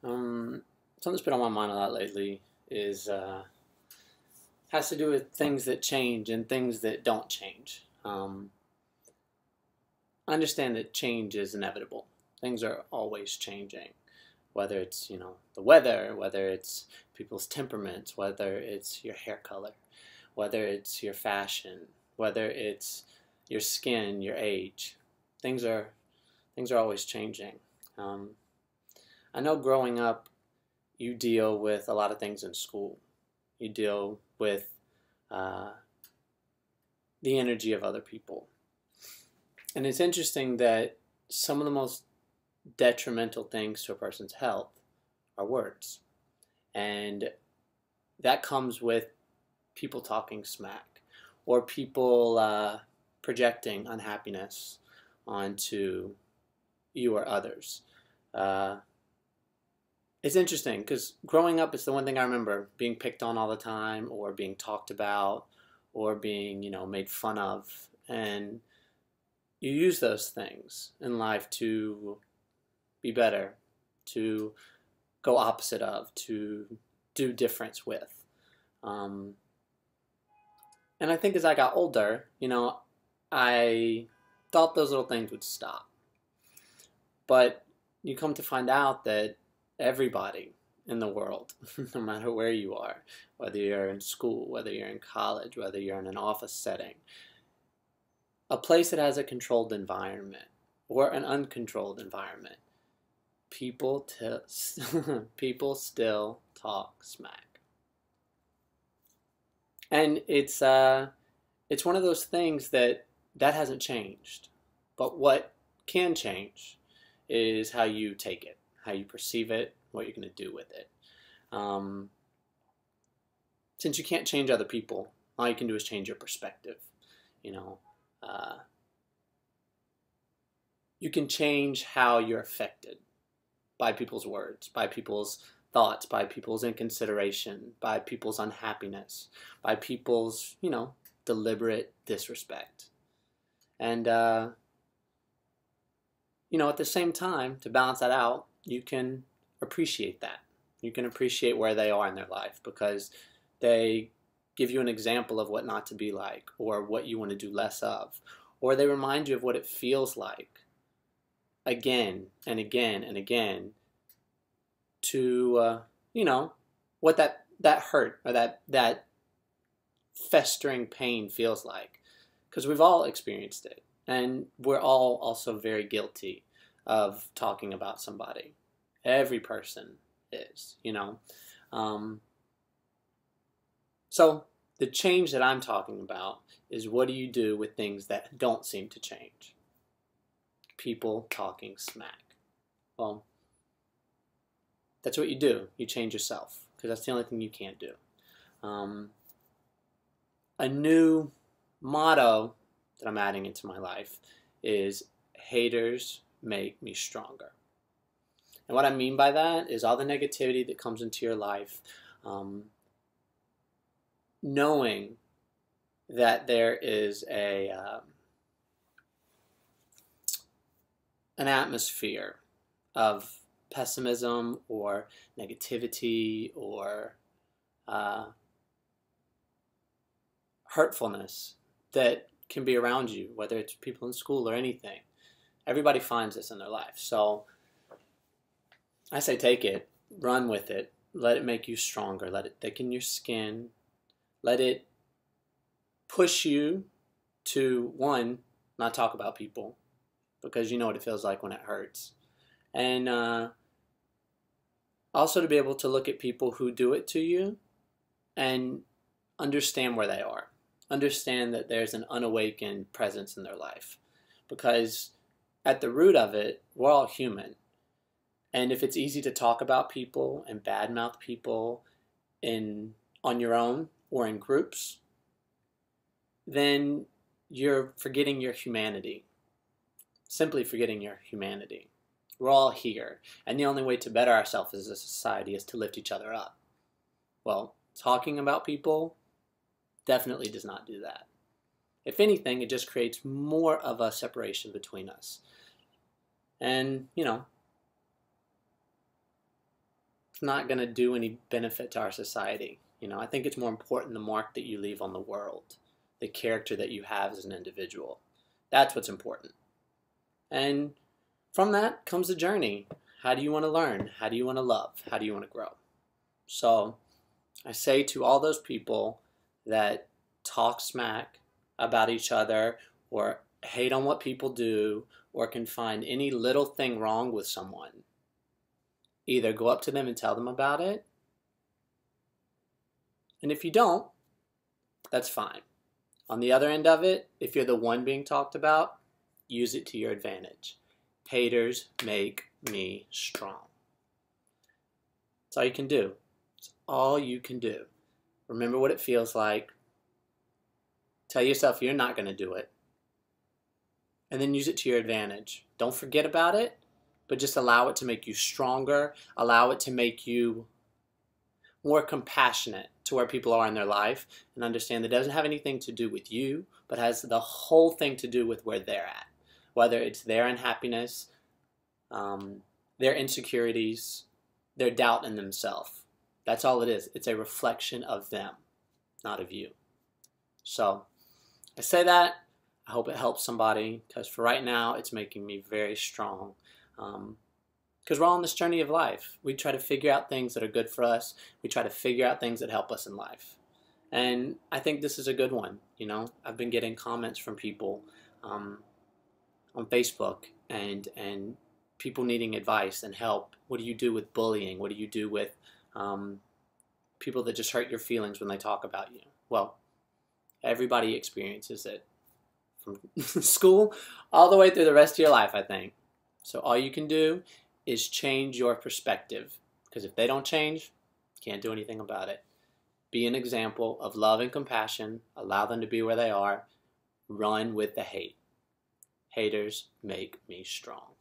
Um, Something that's been on my mind a lot lately is has to do with things that change and things that don't change. I understand that change is inevitable. Things are always changing, whether it's the weather, whether it's people's temperaments, whether it's your hair color, whether it's your fashion, whether it's your skin, your age. Things are things are always changing. Um, I know growing up you deal with a lot of things in school. You deal with uh, the energy of other people. And it's interesting that some of the most detrimental things to a person's health are words. And that comes with people talking smack or people projecting unhappiness onto you or others. Uh, It's interesting because growing up, it's the one thing I remember being picked on all the time, or being talked about, or being, made fun of. And you use those things in life to be better, to go opposite of, to do difference with. Um, and I think as I got older, I thought those little things would stop. But you come to find out that everybody in the world, no matter where you are, whether you're in school, whether you're in college, whether you're in an office setting, a place that has a controlled environment or an uncontrolled environment, people people still talk smack. And it's one of those things that hasn't changed. But what can change is how you take it, how you perceive it, what you're going to do with it. Um, since you can't change other people, all you can do is change your perspective. You know, uh, you can change how you're affected by people's words, by people's thoughts, by people's inconsideration, by people's unhappiness, by people's, deliberate disrespect. And, at the same time, to balance that out, you can appreciate that. You can appreciate where they are in their life because they give you an example of what not to be like or what you want to do less of. Or they remind you of what it feels like again and again and again to, what that hurt or that festering pain feels like. Because we've all experienced it. And we're all also very guilty of talking about somebody. Every person is. Um, so the change that I'm talking about is what do you do with things that don't seem to change? People talking smack. Well, that's what you do. You change yourself because that's the only thing you can't do. Um, a new motto that I'm adding into my life is haters make me stronger. And what I mean by that is all the negativity that comes into your life, knowing that there is an atmosphere of pessimism or negativity or hurtfulness that can be around you, whether it's people in school or anything. Everybody finds this in their life. So I say take it, run with it, let it make you stronger, let it thicken your skin, let it push you to, one, not talk about people because you know what it feels like when it hurts. And also to be able to look at people who do it to you and understand where they are. Understand that there's an unawakened presence in their life. Because at the root of it, we're all human. And if it's easy to talk about people and badmouth people on your own or in groups, then you're forgetting your humanity. Simply forgetting your humanity. We're all here. And the only way to better ourselves as a society is to lift each other up. Well, talking about people definitely does not do that. If anything, it just creates more of a separation between us. And, it's not going to do any benefit to our society. I think it's more important the mark that you leave on the world, the character that you have as an individual. That's what's important. And from that comes a journey. How do you want to learn? How do you want to love? How do you want to grow? So I say to all those people that talk smack about each other or hate on what people do or can find any little thing wrong with someone, either go up to them and tell them about it, and if you don't, that's fine. On the other end of it, if you're the one being talked about, use it to your advantage. Haters make me strong. That's all you can do. It's all you can do. Remember what it feels like. Tell yourself you're not going to do it. And then use it to your advantage. Don't forget about it, but just allow it to make you stronger. Allow it to make you more compassionate to where people are in their life, and understand that it doesn't have anything to do with you, but has the whole thing to do with where they're at. Whether it's their unhappiness, their insecurities, their doubt in themselves. That's all it is. It's a reflection of them, not of you. So I say that. I hope it helps somebody, because for right now, it's making me very strong. Because we're all on this journey of life. We try to figure out things that are good for us. We try to figure out things that help us in life. And I think this is a good one. I've been getting comments from people on Facebook and people needing advice and help. What do you do with bullying? What do you do with people that just hurt your feelings when they talk about you? Well, everybody experiences it from school all the way through the rest of your life, I think. So all you can do is change your perspective, because if they don't change, you can't do anything about it. Be an example of love and compassion. Allow them to be where they are. Run with the hate. Haters make me strong.